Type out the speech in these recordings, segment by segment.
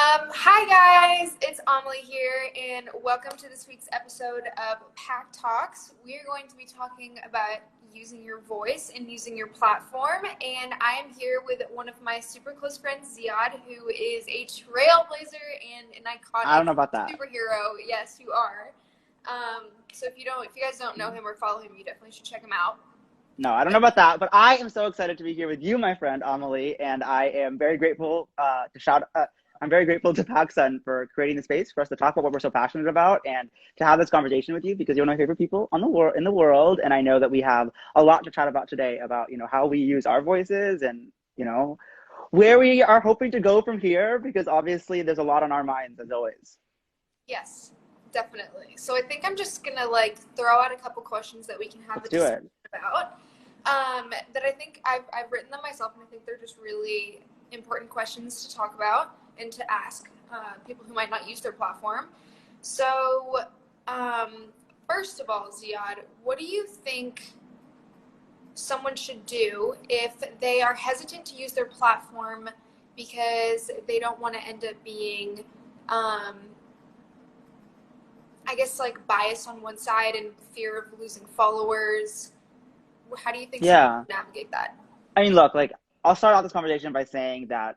Hi guys, it's Amelie here, and welcome to this week's episode of PacTalks. We are going to be talking about using your voice and using your platform, and I am here with one of my super close friends, Ziad, who is a trailblazer and an I don't iconic know about that. superhero. Yes, you are. So if you guys don't know him or follow him, you definitely should check him out. No, I don't know about that, but I am so excited to be here with you, my friend Amelie, and I am very grateful I'm very grateful to PacSun for creating the space for us to talk about what we're so passionate about and to have this conversation with you because you're one of my favorite people in the world, and I know that we have a lot to chat about today about how we use our voices and where we are hoping to go from here because obviously there's a lot on our minds as always. Yes, definitely. So I think I'm just gonna throw out a couple questions that we can have Let's a do discussion it. about. That I think I've written them myself, and I think they're just really important questions to talk about and to ask people who might not use their platform. So, first of all, Ziad, what do you think someone should do if they are hesitant to use their platform because they don't want to end up being I guess bias on one side and fear of losing followers? How do you think someone Yeah. would navigate that? I mean, look, I'll start out this conversation by saying that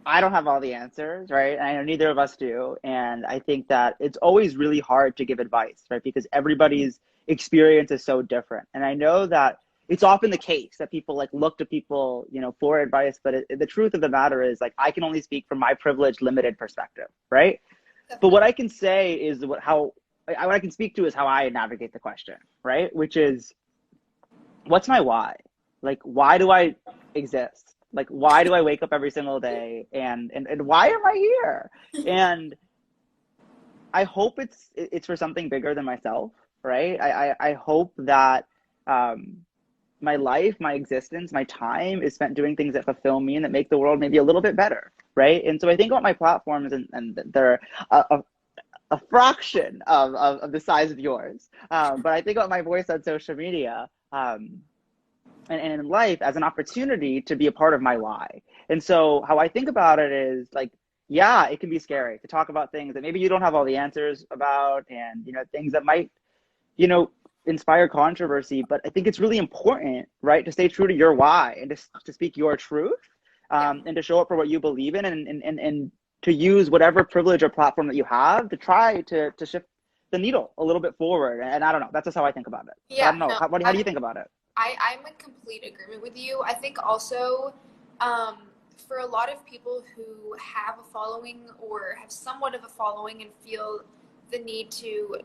I don't have all the answers, right? And I know neither of us do. And I think that it's always really hard to give advice, right? Because everybody's experience is so different. And I know that it's often the case that people look to people, for advice. But the truth of the matter is I can only speak from my privileged, limited perspective, right? But what Definitely. I can say is what I can speak to is how I navigate the question, right? Which is, what's my why? Why do I exist? Why do I wake up every single day? And why am I here? And I hope it's for something bigger than myself, right? I hope that um, my life, my existence, my time is spent doing things that fulfill me and that make the world maybe a little bit better, right? And so I think about my platforms, and they're a fraction of the size of yours. But I think about my voice on social media. And in life as an opportunity to be a part of my why. And so how I think about it is yeah, it can be scary to talk about things that maybe you don't have all the answers about and, things that might, you know, inspire controversy. But I think it's really important, right, to stay true to your why and to speak your truth Yeah. and to show up for what you believe in and to use whatever privilege or platform that you have to try to shift the needle a little bit forward. And I don't know, that's just how I think about it. But I Yeah. don't know, No, how do you think about it? I'm in complete agreement with you. I think also, um, for a lot of people who have a following or have somewhat of a following and feel the need to,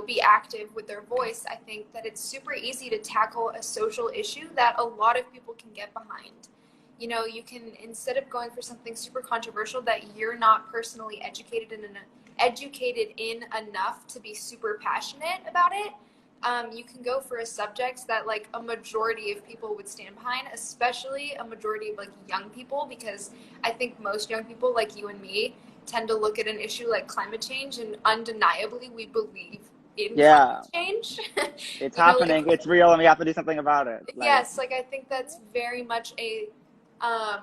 be active with their voice, I think that it's super easy to tackle a social issue that a lot of people can get behind. You can, instead of going for something super controversial that you're not personally educated in enough to be super passionate about it, you can go for a subject that a majority of people would stand behind, especially a majority of young people, because I think most young people like you and me tend to look at an issue like climate change and undeniably we believe in climate Yeah. change. It's you know like happening. It's real, and we have to do something about it. yes, I think that's very much a um,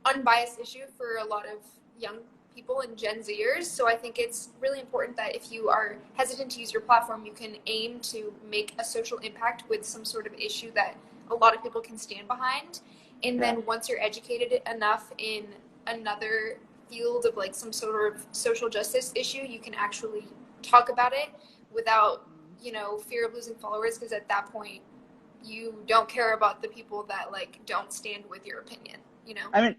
unbiased issue for a lot of young people and Gen Zers. So I think it's really important that if you are hesitant to use your platform, you can aim to make a social impact with some sort of issue that a lot of people can stand behind. And Yeah. then once you're educated enough in another field of some sort of social justice issue, you can actually talk about it without, fear of losing followers, because at that point you don't care about the people that don't stand with your opinion. I mean,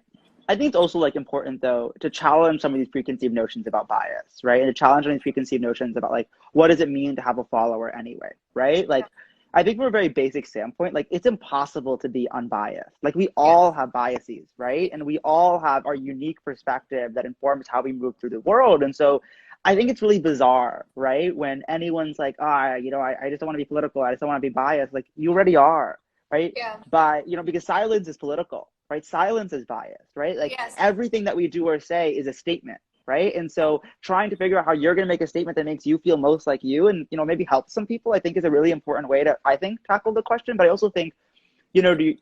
I think it's also important though to challenge some of these preconceived notions about bias, right? And to challenge some of these preconceived notions about what does it mean to have a follower anyway, right? Yeah. I think from a very basic standpoint, it's impossible to be unbiased. We all Yes. have biases, right? And we all have our unique perspective that informs how we move through the world. And so I think it's really bizarre, right? When anyone's I just don't want to be political. I just don't want to be biased. You already are, right? Yeah. But, because silence is political, right? Silence is biased, right? Yes. Everything that we do or say is a statement, right? And Yeah. so trying to figure out how you're going to make a statement that makes you feel most like you and, maybe help some people, I think is a really important way to, I think, tackle the question. But I also think, do you,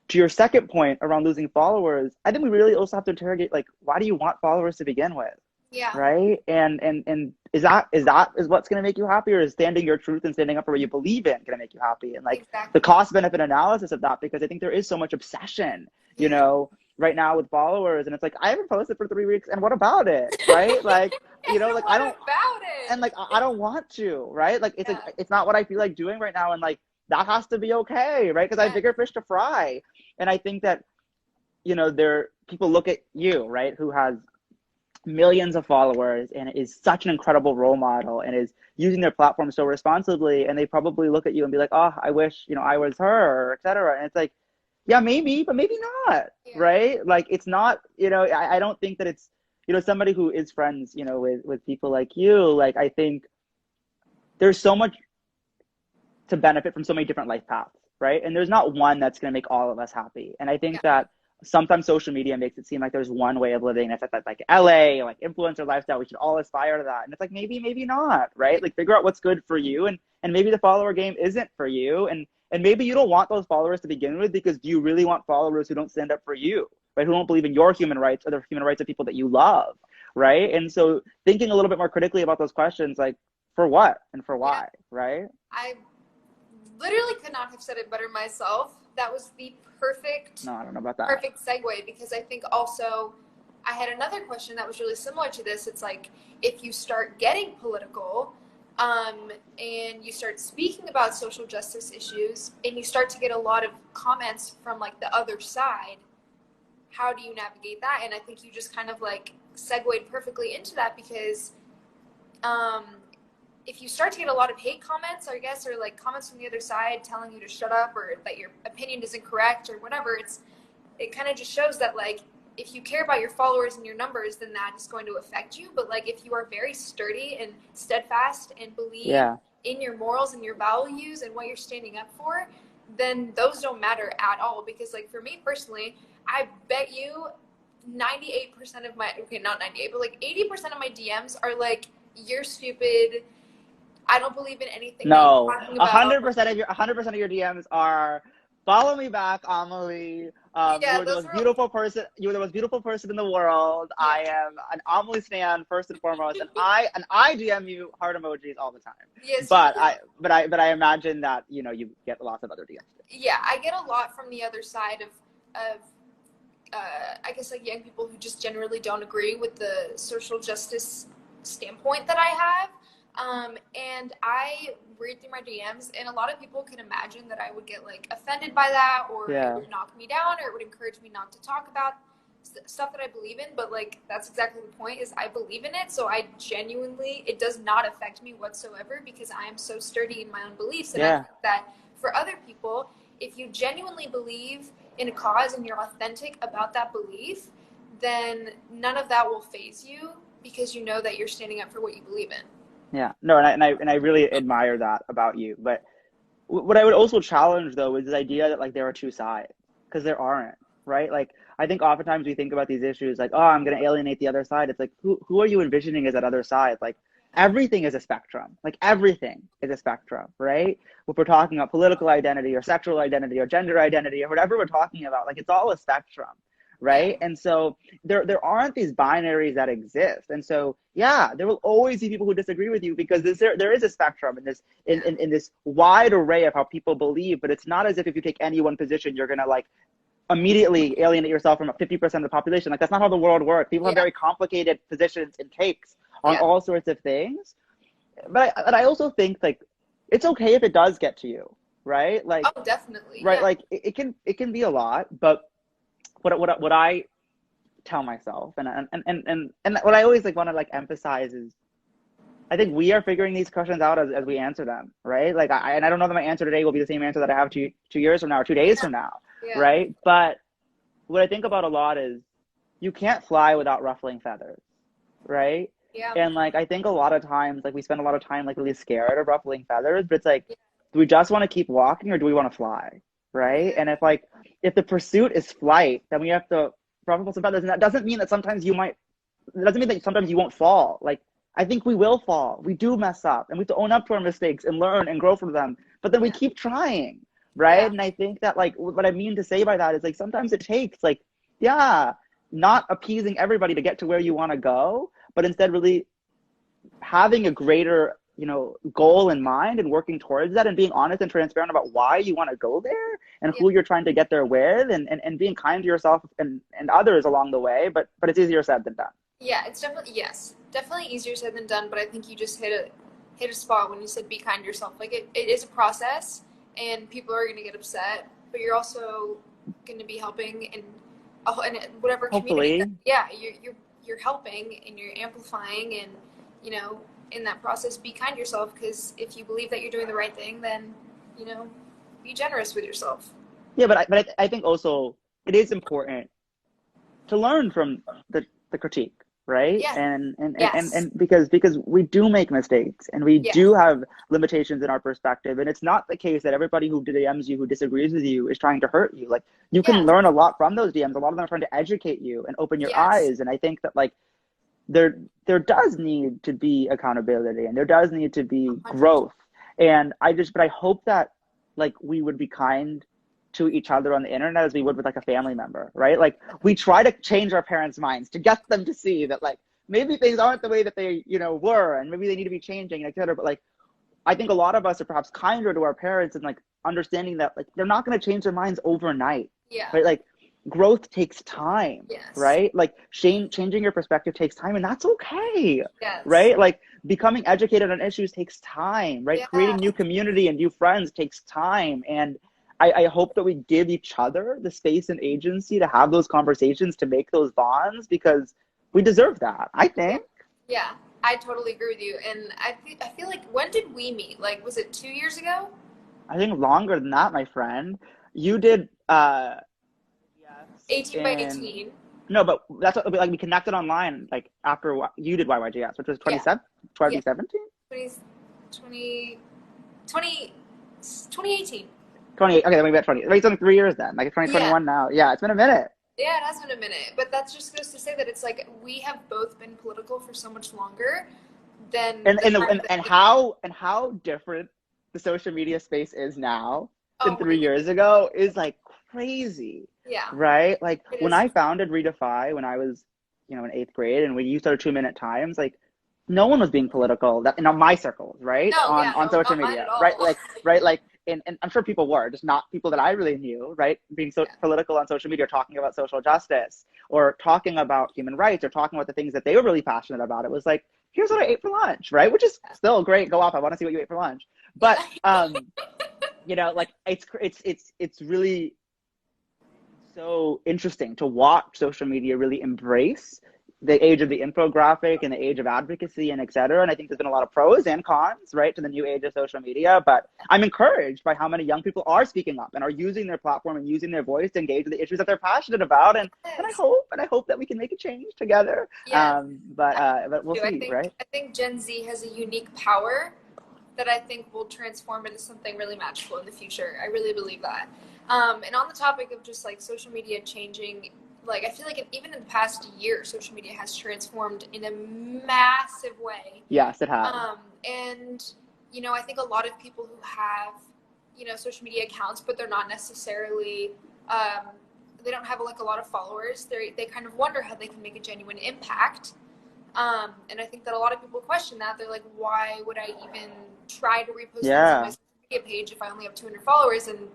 to your second point around losing followers, I think we really also have to interrogate, like, why do you want followers to begin with? Yeah. Right? And is what's going to make you happy, or is standing your truth and standing up for what you believe in going to make you happy? And like Exactly. the cost benefit analysis of that, because I think there is so much obsession, you know, right now with followers, and it's like, I haven't posted for 3 weeks, and what about it? Right? Like, you know, like what about it? and like I don't want to, right? Like it's like it's not what I feel like doing right now, and like that has to be okay, right? Because I have bigger fish to fry. And I think that, you know, people look at you, right, who has millions of followers and is such an incredible role model and is using their platform so responsibly, and they probably look at you and be like, oh, I wish, you know, I was her, or etc. And it's like, yeah, maybe, but maybe not, right? Like, it's not, you know, I don't think that it's, you know, somebody who is friends, you know, with people like you, like, I think there's so much to benefit from so many different life paths, right? And there's not one that's going to make all of us happy. And I think that sometimes social media makes it seem like there's one way of living. It's like LA, like influencer lifestyle. We should all aspire to that. And it's like, maybe not, right? Like, figure out what's good for you. And maybe the follower game isn't for you. And maybe you don't want those followers to begin with, because do you really want followers who don't stand up for you, right? Who don't believe in your human rights or the human rights of people that you love, right? And so thinking a little bit more critically about those questions, like, for what and for why, right? I literally could not have said it better myself. That was the perfect, no, I don't know about that. Perfect segue, because I think also I had another question that was really similar to this. It's like, if you start getting political, and you start speaking about social justice issues, and you start to get a lot of comments from like the other side, how do you navigate that? And I think you just kind of like segued perfectly into that, because if you start to get a lot of hate comments, I guess, or like comments from the other side telling you to shut up, or that your opinion isn't correct, or whatever, it kind of just shows that, like, if you care about your followers and your numbers, then that is going to affect you. But like, if you are very sturdy and steadfast and believe in your morals and your values and what you're standing up for, then those don't matter at all. Because like, for me personally, I bet you 98% of my, okay, not 98, but like 80% of my DMs are like, you're stupid, I don't believe in anything. No, 100% of your DMs are, follow me back, Amelie. You're the most beautiful person. You're the most beautiful person in the world. Yeah. I am an Amelie stan first and foremost, and I DM you heart emojis all the time. Yes, but I imagine that, you know, you get lots of other DMs. Yeah, I get a lot from the other side of I guess like young people who just generally don't agree with the social justice standpoint that I have. And I read through my DMs, and a lot of people can imagine that I would get like offended by that, or it would knock me down, or it would encourage me not to talk about stuff that I believe in. But like, that's exactly the point, is I believe in it. So I genuinely, it does not affect me whatsoever, because I am so sturdy in my own beliefs. And I think that for other people, if you genuinely believe in a cause and you're authentic about that belief, then none of that will faze you, because you know that you're standing up for what you believe in. Yeah, no, and I really admire that about you. But what I would also challenge, though, is this idea that like there are two sides, because there aren't, right? Like, I think oftentimes we think about these issues like, oh, I'm going to alienate the other side. It's like, who are you envisioning as that other side? Like, everything is a spectrum. Like, everything is a spectrum, right? If we're talking about political identity or sexual identity or gender identity or whatever we're talking about, like, it's all a spectrum. Right. And so there aren't these binaries that exist. And so, yeah, there will always be people who disagree with you, because there is a spectrum in this wide array of how people believe. But it's not as if you take any one position, you're going to like immediately alienate yourself from 50% of the population. Like, that's not how the world works. People have very complicated positions and takes on all sorts of things. But I also think like it's okay if it does get to you. Right. Like, oh, definitely. Right. Like, it can be a lot. But what I tell myself, and what I always like want to like emphasize is, I think we are figuring these questions out as we answer them, right? Like, I don't know that my answer today will be the same answer that I have 2 years from now or 2 days from now, right? But what I think about a lot is, you can't fly without ruffling feathers, right? Yeah. And like, I think a lot of times, like, we spend a lot of time like really scared of ruffling feathers, but it's like, do we just want to keep walking, or do we want to fly? Right. And if the pursuit is flight, then we have to ruffle some feathers. And that doesn't mean that sometimes you won't fall. Like, I think we will fall. We do mess up, and we have to own up to our mistakes and learn and grow from them. But then we keep trying. right? Yeah. And I think that like what I mean to say by that is like sometimes it takes like, yeah, not appeasing everybody to get to where you want to go, but instead really having a greater, you know, goal in mind and working towards that and being honest and transparent about why you want to go there and Yeah. who you're trying to get there with, and being kind to yourself and others along the way. But it's easier said than done. Yeah, it's definitely, yes, definitely easier said than done, but I think you just hit a spot when you said be kind to yourself. Like it is a process and people are going to get upset, but you're also going to be helping in whatever community that, Hopefully. yeah, you're helping and you're amplifying, and you know, in that process be kind to yourself, because if you believe that you're doing the right thing, then you know, be generous with yourself. Yeah, but I think also it is important to learn from the critique, right? Yeah. And Yes. because we do make mistakes and we Yeah. do have limitations in our perspective, and it's not the case that everybody who DMs you, who disagrees with you, is trying to hurt you. Like you can Yes. learn a lot from those DMs. A lot of them are trying to educate you and open your Yes. eyes. And I think that like there does need to be accountability and there does need to be 100%. growth. And but I hope that like we would be kind to each other on the internet as we would with like a family member, right? Like we try to change our parents' minds to get them to see that like maybe things aren't the way that they, you know, were, and maybe they need to be changing, et cetera. But like I think a lot of us are perhaps kinder to our parents and like understanding that like they're not going to change their minds overnight, Yeah. right? Like growth takes time, Yes. right? Like changing your perspective takes time, and that's okay, Yes. right? Like becoming educated on issues takes time, right? Yeah. Creating new community and new friends takes time. And I hope that we give each other the space and agency to have those conversations, to make those bonds, because we deserve that, I Yeah. think. Yeah. I totally agree with you. And I feel like, when did we meet? Like, was it 2 years ago? I think longer than that, my friend. You did yes, 18 by and 18. no, but that's what, like we connected online like after you did YYGS, which was Yeah. Yeah. 2017? 20, 20, 2018. 28. Okay, then we met 20. Wait, it's only 3 years then. Like it's Yeah. 2021 now. Yeah, it's been a minute. Yeah, it has been a minute. But that just goes to say that it's like we have both been political for so much longer than And the and time and, and how different the social media space is now than oh, 3 years ago is like crazy, yeah, right? Like it when is. I founded Redefy when I was, you know, in eighth grade, and we used our 2 minute times, like no one was being political that in my circles, right? No, On yeah, no, social not mine media, at right? all. Like and I'm sure people were, just not people that I really knew, right? Being so Yeah. political on social media, talking about social justice or talking about human rights or talking about the things that they were really passionate about. It was like, here's what I ate for lunch, right? Which is still great. Go off. I want to see what you ate for lunch. But Yeah. you know, like it's really so interesting to watch social media really embrace the age of the infographic and the age of advocacy and et cetera. And I think there's been a lot of pros and cons, right, to the new age of social media. But I'm encouraged by how many young people are speaking up and are using their platform and using their voice to engage with the issues that they're passionate about. And Yes. I hope that we can make a change together. Yes. But we'll I see, think right? I think Gen Z has a unique power that I think will transform into something really magical in the future. I really believe that. And on the topic of just like social media changing, like I feel like even in the past year, social media has transformed in a massive way. Yes, it has. And you know, I think a lot of people who have, you know, social media accounts, but they're not necessarily, they don't have like a lot of followers. They kind of wonder how they can make a genuine impact. And I think that a lot of people question that. They're like, why would I even try to repost things on my Yeah. social media page if I only have 200 followers? And,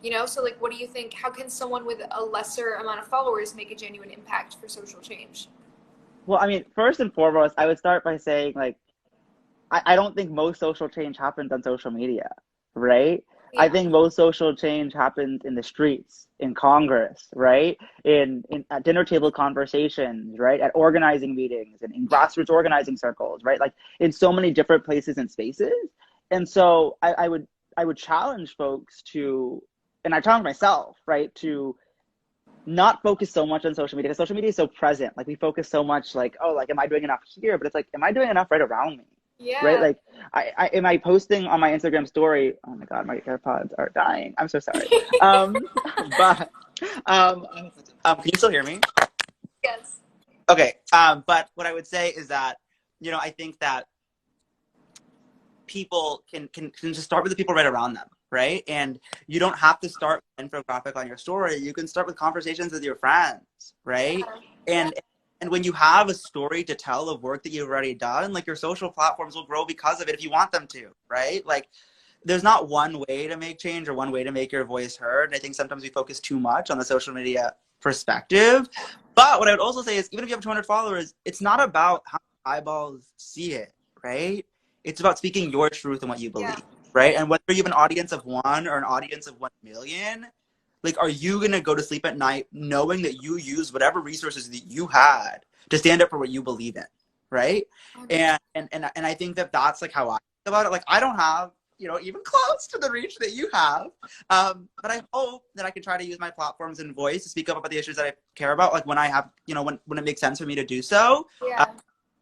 you know, so like, what do you think? How can someone with a lesser amount of followers make a genuine impact for social change? Well, I mean, first and foremost, I would start by saying like I don't think most social change happens on social media, right? I Yeah. think most social change happens in the streets, in Congress, right? In at dinner table conversations, right? At organizing meetings and in Yeah. grassroots organizing circles, right? Like in so many different places and spaces. And so I would challenge folks to, and I challenge myself, right, to not focus so much on social media because social media is so present. Like we focus so much like, oh, like am I doing enough here? But it's like, am I doing enough right around me? Right? Yeah. Like I am I posting on my Instagram story? Oh my God, my AirPods are dying. I'm so sorry. Um, but um, can you still hear me? Yes. Okay. But what I would say is that, you know, I think that people can just start with the people right around them, right? And you don't have to start with an infographic on your story. You can start with conversations with your friends, right? And when you have a story to tell of work that you've already done, like your social platforms will grow because of it if you want them to, right? Like there's not one way to make change or one way to make your voice heard. And I think sometimes we focus too much on the social media perspective. But what I would also say is even if you have 200 followers, it's not about how eyeballs see it, right? It's about speaking your truth and what you believe, right? And whether you have an audience of 1 or an audience of 1 million, like, are you going to go to sleep at night knowing that you used whatever resources that you had to stand up for what you believe in, right? And I think that that's like how I think about it. Like, I don't have, you know, even close to the reach that you have. But I hope that I can try to use my platforms and voice to speak up about the issues that I care about, like when I have, you know, when it makes sense for me to do so.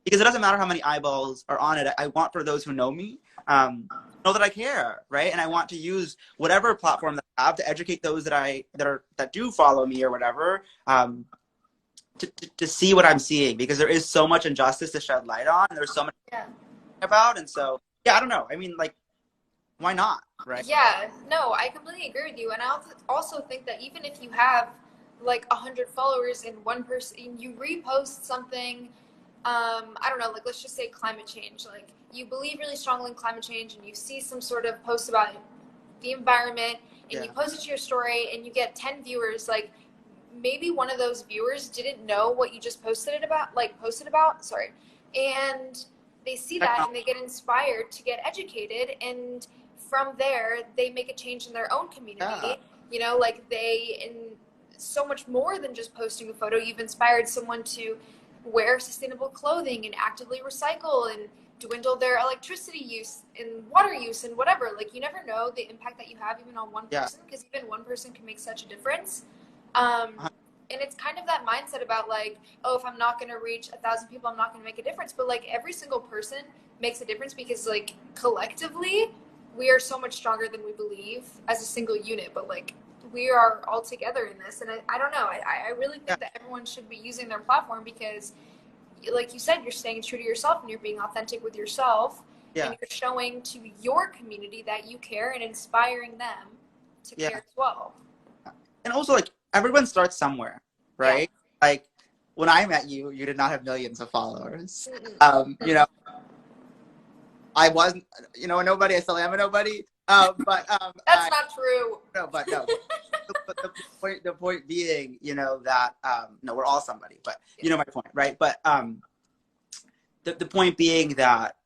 Because it doesn't matter how many eyeballs are on it. I want for those who know me, know that I care, right? And I want to use whatever platform that I have to educate those that do follow me or whatever, to see what I'm seeing, because there is so much injustice to shed light on. And there's so much about, and so I don't know. I mean, like, why not, right? Yeah, no, I completely agree with you. And I also think that even if you have like 100 followers and one person, you repost something, I don't know, like let's just say climate change. Like you believe really strongly in climate change and you see some sort of post about the environment and you post it to your story and you get 10 viewers, like maybe one of those viewers didn't know what you just posted about, sorry. And they see that and they get inspired to get educated, and from there they make a change in their own community. You know, like in so much more than just posting a photo, you've inspired someone to wear sustainable clothing and actively recycle and dwindle their electricity use and water use and whatever. Like you never know the impact that you have even on one person, because even one person can make such a difference. And it's kind of that mindset about like, oh, if I'm not going to reach 1,000 people, I'm not going to make a difference. But like every single person makes a difference, because like collectively we are so much stronger than we believe as a single unit. But like we are all together in this. And I don't know. I really think that everyone should be using their platform, because like you said, you're staying true to yourself and you're being authentic with yourself. And you're showing to your community that you care and inspiring them to care as well. And also, like, everyone starts somewhere, right? Like, when I met you, you did not have millions of followers. You know, I wasn't, you know, a nobody. I still am a nobody. But that's not true. No, but no. But the point being, you know, that no, we're all somebody. But you know my point, right? But the point being that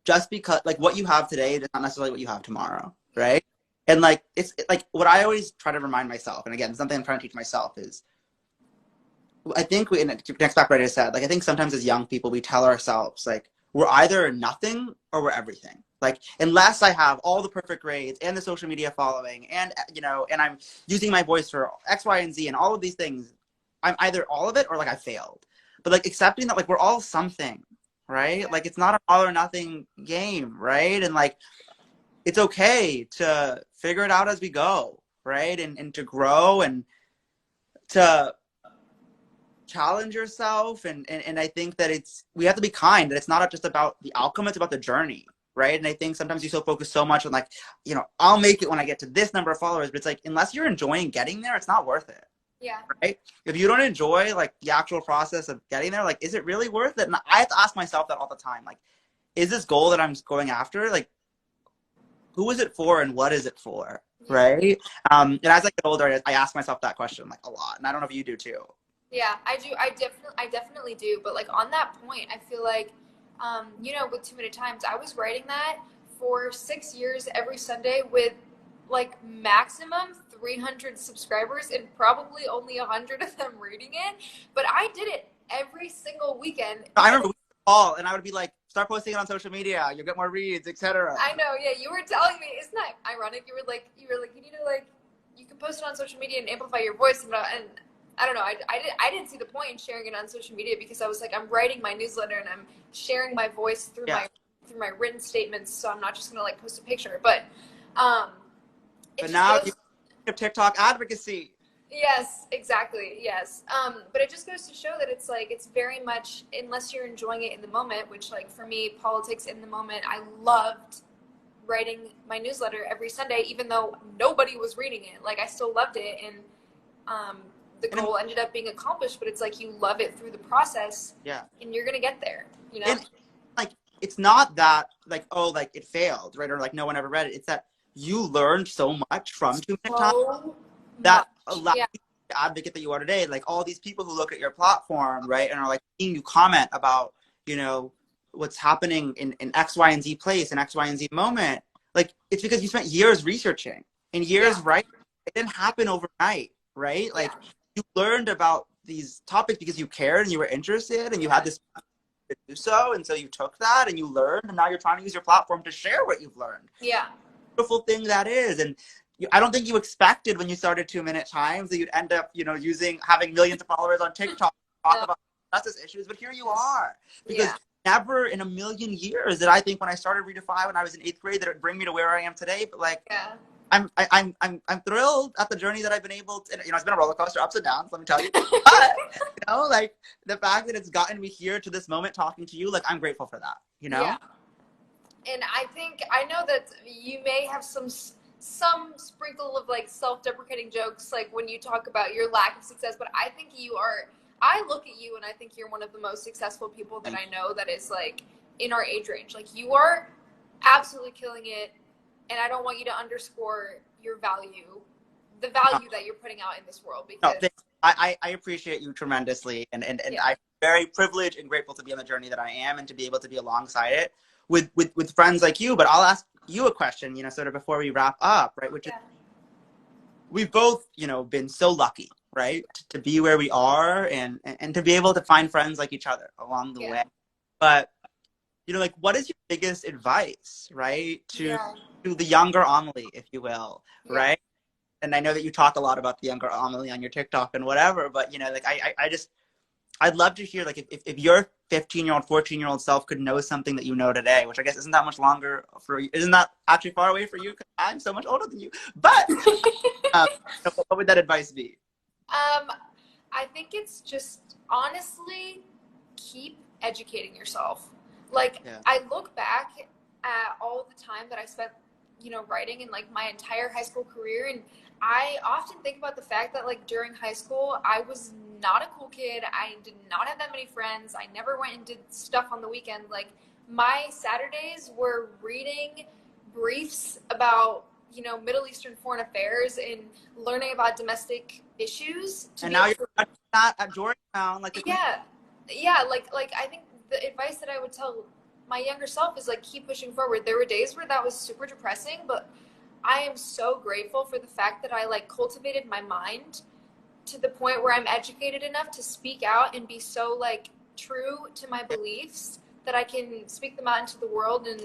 just because, like, what you have today is not necessarily what you have tomorrow, right? And like, it's like what I always try to remind myself, and again, something I'm trying to teach myself is, I think next back what I said, like, I think sometimes as young people, we tell ourselves, like, we're either nothing or we're everything. Like, unless I have all the perfect grades and the social media following and, you know, and I'm using my voice for X, Y, and Z and all of these things, I'm either all of it or like I failed. But like accepting that, like, we're all something, right? Like, it's not an all or nothing game, right? And like, it's okay to figure it out as we go, right? And to grow and to challenge yourself. And I think that we have to be kind, that it's not just about the outcome, it's about the journey, right? And I think sometimes you focus so much on like, you know, I'll make it when I get to this number of followers, but it's like, unless you're enjoying getting there, it's not worth it. Yeah. Right? If you don't enjoy like the actual process of getting there, like, is it really worth it? And I have to ask myself that all the time. Like, is this goal that I'm going after, like, who is it for and what is it for? Right? And as I get older, I ask myself that question like a lot. And I don't know if you do too. Yeah, I do. I definitely do. But like on that point, I feel like, you know, with Too Many Times, I was writing that for 6 years every Sunday with like maximum 300 subscribers and probably only 100 of them reading it. But I did it every single weekend. I remember we would call and I would be like, start posting it on social media, you'll get more reads, etc. I know, yeah. You were telling me, isn't that ironic? You were like, you need to like, you can post it on social media and amplify your voice, and I don't know. I didn't see the point in sharing it on social media, because I was like, I'm writing my newsletter and I'm sharing my voice through my written statements, so I'm not just gonna like post a picture. But now you have TikTok advocacy. Yes, exactly. Yes. But it just goes to show that it's like, it's very much, unless you're enjoying it in the moment, which like for me, politics in the moment, I loved writing my newsletter every Sunday, even though nobody was reading it. Like, I still loved it, and the goal ended up being accomplished, but it's like you love it through the process, and you're gonna get there, you know? And like, it's not that like, oh, like it failed, right? Or like no one ever read it. It's that you learned so much from 2 minute time that allowed you the advocate that you are today. Like all these people who look at your platform, right, and are like seeing you comment about, you know, what's happening in X, Y, and Z place and X, Y, and Z moment. Like, it's because you spent years researching and years writing. It didn't happen overnight, right? Like, you learned about these topics because you cared and you were interested and you had this to do so. And so you took that and you learned, and now you're trying to use your platform to share what you've learned. Yeah. Beautiful thing that is. And I don't think you expected when you started 2 minute times that you'd end up, you know, having millions of followers on TikTok, talk about justice issues, but here you are. Because never in a million years did I think when I started Redefine when I was in 8th grade that it would bring me to where I am today. But like, I'm thrilled at the journey that I've been able to, you know, it's been a roller coaster, ups and downs, let me tell you. But, you know, like the fact that it's gotten me here to this moment talking to you, like I'm grateful for that, you know? Yeah. And I know that you may have some sprinkle of like self-deprecating jokes, like when you talk about your lack of success, but I think I look at you and I think you're one of the most successful people that I know that is like in our age range. Like you are absolutely killing it. And I don't want you to underscore your value, the value that you're putting out in this world. Because I appreciate you tremendously. And I'm very privileged and grateful to be on the journey that I am and to be able to be alongside it with friends like you. But I'll ask you a question, you know, sort of before we wrap up, right? Which is, we've both, you know, been so lucky, right? To be where we are and to be able to find friends like each other along the way. But, you know, like, what is your biggest advice, right? To the younger Amelie, if you will, right? And I know that you talk a lot about the younger Amelie on your TikTok and whatever, but, you know, like, I'd love to hear, like, if your 15-year-old, 14-year-old self could know something that you know today, which I guess isn't that much longer for you, isn't that actually far away for you? Because I'm so much older than you. But what would that advice be? I think it's just, honestly, keep educating yourself. Like, I look back at all the time that I spent, you know, writing in like my entire high school career, and I often think about the fact that like during high school I was not a cool kid. I did not have that many friends. I never went and did stuff on the weekend. Like my Saturdays were reading briefs about, you know, Middle Eastern foreign affairs and learning about domestic issues. And now you're not at Georgetown, like like I think the advice that I would tell my younger self is like keep pushing forward. There were days where that was super depressing, but I am so grateful for the fact that I like cultivated my mind to the point where I'm educated enough to speak out and be so like true to my beliefs that I can speak them out into the world. And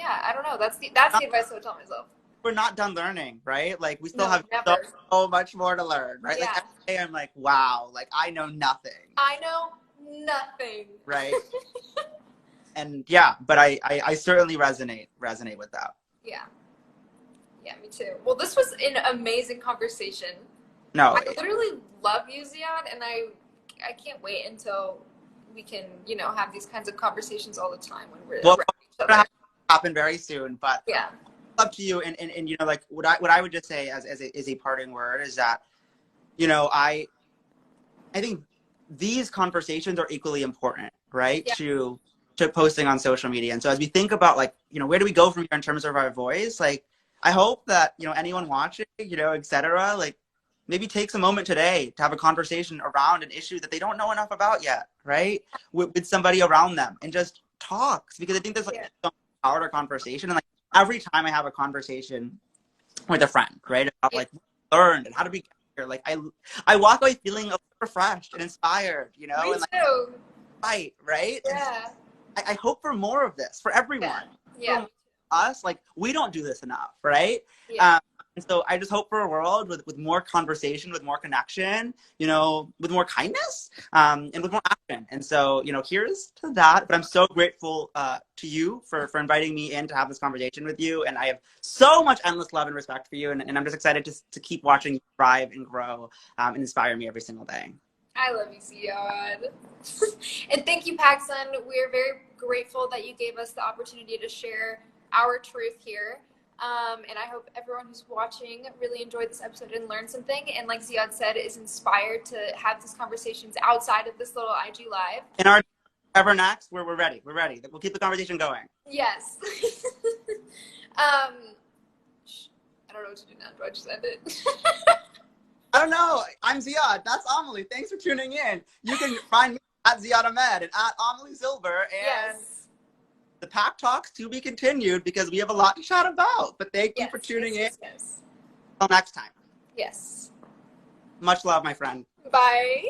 I don't know. That's the advice I would tell myself. We're not done learning, right? Like we still have so much more to learn, right? Like every day I'm like, wow, like I know nothing. I know nothing. Right. And but I certainly resonate with that. Yeah, me too. Well, this was an amazing conversation. No, I literally love you, Ziad, and I can't wait until we can, you know, have these kinds of conversations all the time when we're around each other. Happen very soon, but up to you. And you know, like what I would just say as a parting word is that, you know, I think these conversations are equally important, right? To posting on social media. And so as we think about like, you know, where do we go from here in terms of our voice? Like, I hope that, you know, anyone watching, you know, etc., like maybe takes a moment today to have a conversation around an issue that they don't know enough about yet, right? With somebody around them and just talks, because I think there's like so much power to conversation. And like every time I have a conversation with a friend, right, about like what I learned and how to be here, like I walk away feeling refreshed and inspired, you know? Me and, like, too. Right? Yeah. I hope for more of this for everyone. Yeah. For us, like we don't do this enough, right? And so I just hope for a world with more conversation, with more connection, you know, with more kindness, and with more action. And so, you know, here's to that. But I'm so grateful to you for inviting me in to have this conversation with you. And I have so much endless love and respect for you. And I'm just excited to keep watching you thrive and grow and inspire me every single day. I love you, Ziad. And thank you, PacTalks. We are very grateful that you gave us the opportunity to share our truth here. And I hope everyone who's watching really enjoyed this episode and learned something. And like Ziad said, is inspired to have these conversations outside of this little IG live. In our ever next, we're ready. We're ready. We'll keep the conversation going. Yes. I don't know what to do now. Do I just end it? I don't know. I'm Ziad. That's Amelie. Thanks for tuning in. You can find me at Ziad Ahmed and at Amelie Zilber. And the PacTalks to be continued because we have a lot to chat about. But thank you for tuning in. Yes. Until next time. Yes. Much love, my friend. Bye.